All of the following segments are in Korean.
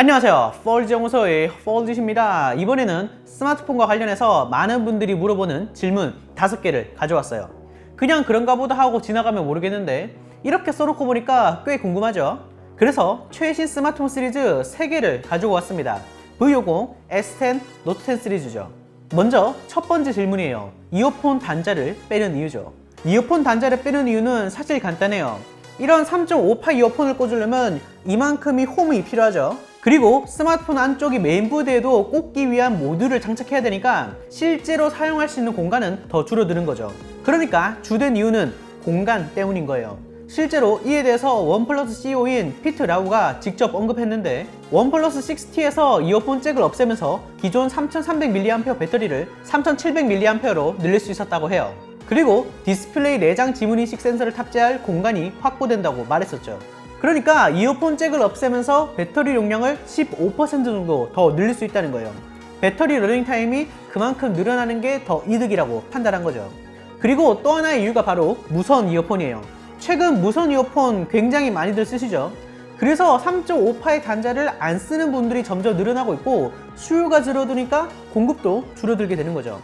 안녕하세요, 폴드 연구소의 폴드입니다. 이번에는 스마트폰과 관련해서 많은 분들이 물어보는 질문 5개를 가져왔어요. 그냥 그런가 보다 하고 지나가면 모르겠는데 이렇게 써놓고 보니까 꽤 궁금하죠? 그래서 최신 스마트폰 시리즈 3개를 가지고 왔습니다. V50, S10, 노트10 시리즈죠. 먼저 첫 번째 질문이에요. 이어폰 단자를 빼는 이유죠. 이어폰 단자를 빼는 이유는 사실 간단해요. 이런 3.5파 이어폰을 꽂으려면 이만큼이 홈이 필요하죠. 그리고 스마트폰 안쪽이 메인보드에도 꽂기 위한 모듈을 장착해야 되니까 실제로 사용할 수 있는 공간은 더 줄어드는 거죠. 그러니까 주된 이유는 공간 때문인 거예요. 실제로 이에 대해서 원플러스 CEO인 피트 라우가 직접 언급했는데, 원플러스 6T에서 이어폰 잭을 없애면서 기존 3300mAh 배터리를 3700mAh로 늘릴 수 있었다고 해요. 그리고 디스플레이 내장 지문인식 센서를 탑재할 공간이 확보된다고 말했었죠. 그러니까 이어폰 잭을 없애면서 배터리 용량을 15% 정도 더 늘릴 수 있다는 거예요. 배터리 러닝 타임이 그만큼 늘어나는 게 더 이득이라고 판단한 거죠. 그리고 또 하나의 이유가 바로 무선 이어폰이에요. 최근 무선 이어폰 굉장히 많이들 쓰시죠. 그래서 3.5파의 단자를 안 쓰는 분들이 점점 늘어나고 있고, 수요가 줄어드니까 공급도 줄어들게 되는 거죠.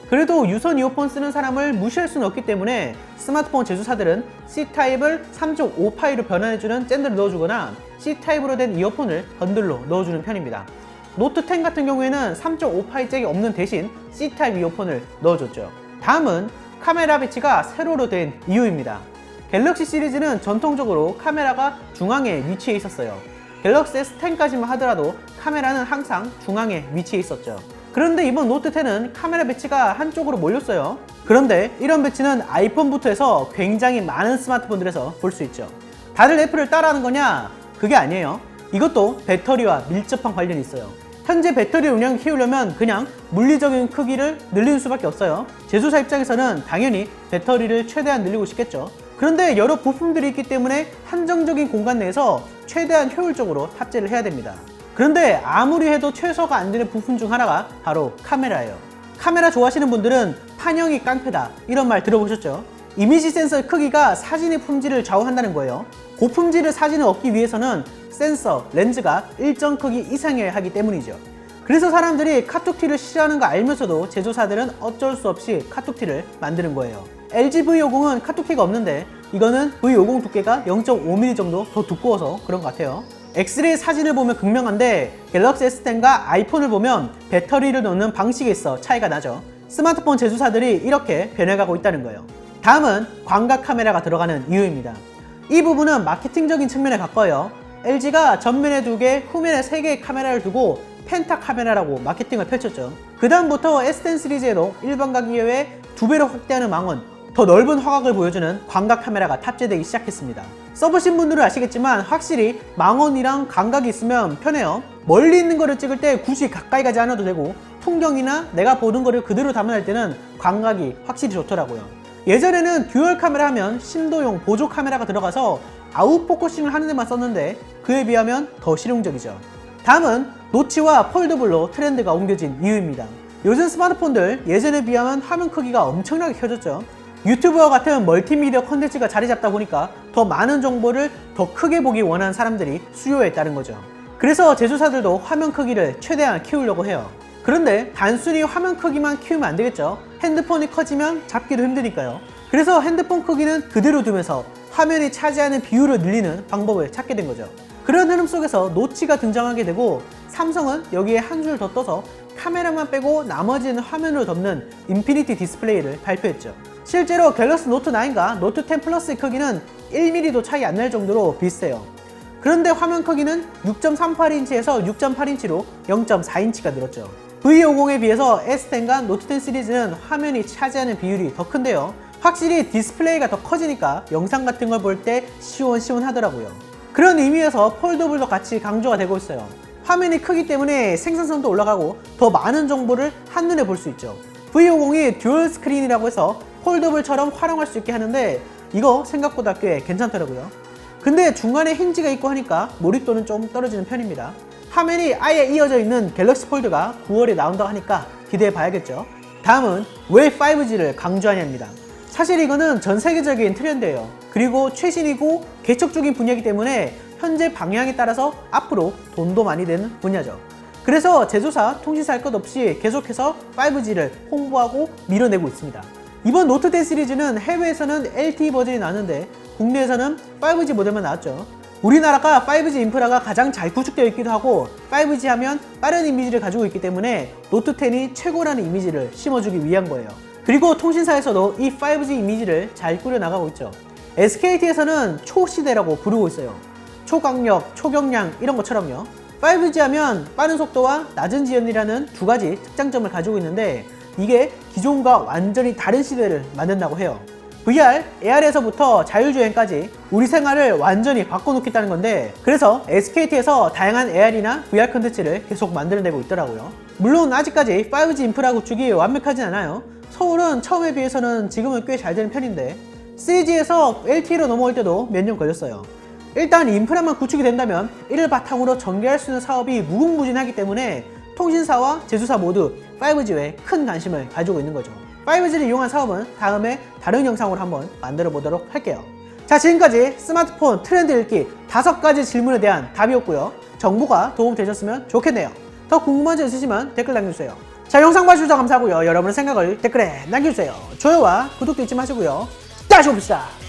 그래도 유선 이어폰 쓰는 사람을 무시할 수는 없기 때문에 스마트폰 제조사들은 C타입을 3.5파이로 변환해주는 젠더를 넣어주거나 C타입으로 된 이어폰을 번들로 넣어주는 편입니다. 노트10 같은 경우에는 3.5파이 잭이 없는 대신 C타입 이어폰을 넣어줬죠. 다음은 카메라 배치가 세로로 된 이유입니다. 갤럭시 시리즈는 전통적으로 카메라가 중앙에 위치해 있었어요. 갤럭시 S10까지만 하더라도 카메라는 항상 중앙에 위치해 있었죠. 그런데 이번 노트10은 카메라 배치가 한쪽으로 몰렸어요. 그런데 이런 배치는 아이폰부터 해서 굉장히 많은 스마트폰들에서 볼 수 있죠. 다들 애플을 따라하는 거냐? 그게 아니에요. 이것도 배터리와 밀접한 관련이 있어요. 현재 배터리 용량을 키우려면 그냥 물리적인 크기를 늘리는 수밖에 없어요. 제조사 입장에서는 당연히 배터리를 최대한 늘리고 싶겠죠. 그런데 여러 부품들이 있기 때문에 한정적인 공간 내에서 최대한 효율적으로 탑재를 해야 됩니다. 그런데 아무리 해도 최소가 안 되는 부품 중 하나가 바로 카메라예요. 카메라 좋아하시는 분들은 판형이 깡패다, 이런 말 들어보셨죠? 이미지 센서의 크기가 사진의 품질을 좌우한다는 거예요. 고품질의 사진을 얻기 위해서는 센서, 렌즈가 일정 크기 이상이어야 하기 때문이죠. 그래서 사람들이 카툭티를 싫어하는 거 알면서도 제조사들은 어쩔 수 없이 카툭티를 만드는 거예요. LG V50은 카툭티가 없는데 이거는 V50 두께가 0.5mm 정도 더 두꺼워서 그런 것 같아요. 엑스레이 사진을 보면 극명한데 갤럭시 S10과 아이폰을 보면 배터리를 넣는 방식에 있어 차이가 나죠. 스마트폰 제조사들이 이렇게 변해가고 있다는 거예요. 다음은 광각 카메라가 들어가는 이유입니다. 이 부분은 마케팅적인 측면에 가까워요. LG가 전면에 2개, 후면에 3개의 카메라를 두고 펜타 카메라라고 마케팅을 펼쳤죠. 그 다음부터 S10 시리즈에도 일반각 이외에 2배로 확대하는 망원, 더 넓은 화각을 보여주는 광각 카메라가 탑재되기 시작했습니다. 써보신 분들은 아시겠지만 확실히 망원이랑 광각이 있으면 편해요. 멀리 있는 거를 찍을 때 굳이 가까이 가지 않아도 되고, 풍경이나 내가 보는 거를 그대로 담아낼 때는 광각이 확실히 좋더라고요. 예전에는 듀얼 카메라 하면 심도용 보조 카메라가 들어가서 아웃포커싱을 하는 데만 썼는데 그에 비하면 더 실용적이죠. 다음은 노치와 폴더블로 트렌드가 옮겨진 이유입니다. 요즘 스마트폰들 예전에 비하면 화면 크기가 엄청나게 커졌죠. 유튜브와 같은 멀티미디어 컨텐츠가 자리 잡다 보니까 더 많은 정보를 더 크게 보기 원하는 사람들이 수요에 따른 거죠. 그래서 제조사들도 화면 크기를 최대한 키우려고 해요. 그런데 단순히 화면 크기만 키우면 안 되겠죠. 핸드폰이 커지면 잡기도 힘드니까요. 그래서 핸드폰 크기는 그대로 두면서 화면이 차지하는 비율을 늘리는 방법을 찾게 된 거죠. 그런 흐름 속에서 노치가 등장하게 되고, 삼성은 여기에 한 줄 더 떠서 카메라만 빼고 나머지는 화면으로 덮는 인피니티 디스플레이를 발표했죠. 실제로 갤럭시 노트9과 노트10 플러스의 크기는 1mm도 차이 안 날 정도로 비슷해요. 그런데 화면 크기는 6.38인치에서 6.8인치로 0.4인치가 늘었죠. V50에 비해서 S10과 노트10 시리즈는 화면이 차지하는 비율이 더 큰데요. 확실히 디스플레이가 더 커지니까 영상 같은 걸 볼 때 시원시원하더라고요. 그런 의미에서 폴더블도 같이 강조가 되고 있어요. 화면이 크기 때문에 생산성도 올라가고 더 많은 정보를 한눈에 볼 수 있죠. V50이 듀얼 스크린이라고 해서 폴더블처럼 활용할 수 있게 하는데 이거 생각보다 꽤 괜찮더라고요. 근데 중간에 힌지가 있고 하니까 몰입도는 좀 떨어지는 편입니다. 화면이 아예 이어져 있는 갤럭시 폴드가 9월에 나온다고 하니까 기대해 봐야겠죠. 다음은 왜 5G를 강조하냐입니다. 사실 이거는 전 세계적인 트렌드예요. 그리고 최신이고 개척적인 분야이기 때문에 현재 방향에 따라서 앞으로 돈도 많이 되는 분야죠. 그래서 제조사, 통신사 할 것 없이 계속해서 5G를 홍보하고 밀어내고 있습니다. 이번 노트 10 시리즈는 해외에서는 LTE 버전이 나왔는데 국내에서는 5G 모델만 나왔죠. 우리나라가 5G 인프라가 가장 잘 구축되어 있기도 하고 5G 하면 빠른 이미지를 가지고 있기 때문에 노트 10이 최고라는 이미지를 심어주기 위한 거예요. 그리고 통신사에서도 이 5G 이미지를 잘 꾸려나가고 있죠. SKT에서는 초시대라고 부르고 있어요. 초강력, 초경량 이런 것처럼요. 5G 하면 빠른 속도와 낮은 지연이라는 두 가지 특장점을 가지고 있는데 이게 기존과 완전히 다른 시대를 만든다고 해요. VR, AR에서부터 자율주행까지 우리 생활을 완전히 바꿔놓겠다는 건데 그래서 SKT에서 다양한 AR이나 VR 콘텐츠를 계속 만들어내고 있더라고요. 물론 아직까지 5G 인프라 구축이 완벽하진 않아요. 서울은 처음에 비해서는 지금은 꽤 잘 되는 편인데 3G에서 LTE로 넘어올 때도 몇 년 걸렸어요. 일단 인프라만 구축이 된다면 이를 바탕으로 전개할 수 있는 사업이 무궁무진하기 때문에 통신사와 제조사 모두 5G에 큰 관심을 가지고 있는 거죠. 5G를 이용한 사업은 다음에 다른 영상으로 한번 만들어 보도록 할게요. 자, 지금까지 스마트폰 트렌드 읽기 5가지 질문에 대한 답이었고요. 정보가 도움되셨으면 좋겠네요. 더 궁금한 점 있으시면 댓글 남겨주세요. 자, 영상 봐주셔서 감사하고요. 여러분의 생각을 댓글에 남겨주세요. 좋아요와 구독도 잊지 마시고요. 다시 봅시다.